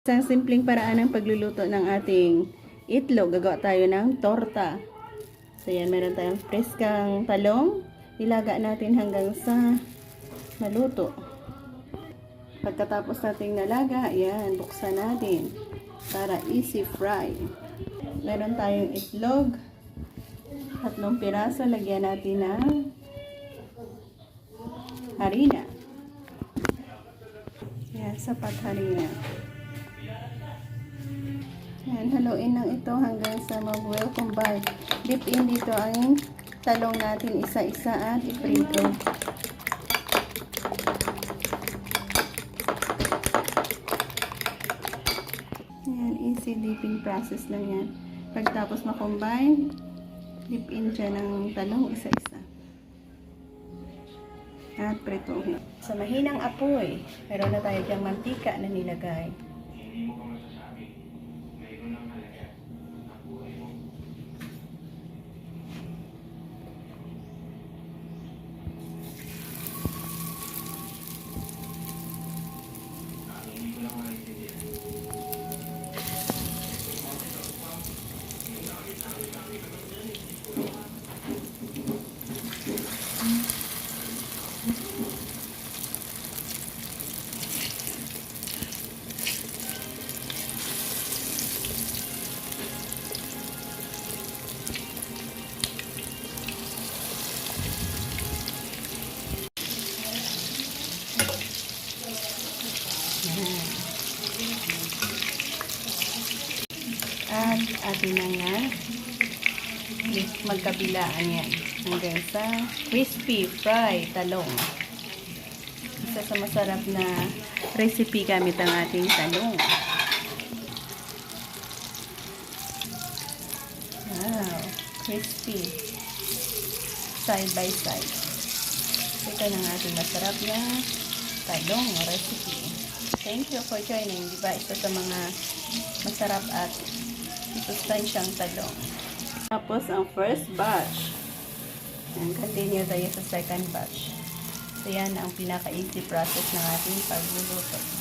Isang simpleng paraan ng pagluluto ng ating itlog. Gagawa tayo ng torta. So yan, meron tayong preskang talong. Ilaga natin hanggang sa maluto. Pagkatapos nating nalaga, yan, buksan natin para easy fry. Meron tayong itlog. 3 piraso, lagyan natin ng harina. Yan, sapat harina. Yan, haluin lang ito hanggang sa mag-well combine. Dip in dito ang talong natin isa-isa at iprito. Yan, easy dipping process lang yan. Pagtapos ma-combine, dip in dyan ng talong isa-isa. At prituhin. Sa mahinang apoy, meron na tayo dyang mantika na nilagay. At atin na nga magkabilaan yan hanggang sa crispy fry talong. Isa sa masarap na recipe gamit ang ating talong. Wow, crispy side by side. Ito na ang ating masarap na talong recipe. Thank you for joining. Diba ito sa mga masarap at sustansyang talong. Tapos ang first batch. And continue tayo sa second batch. So yan ang pinaka-easy process ng ating pagluluto.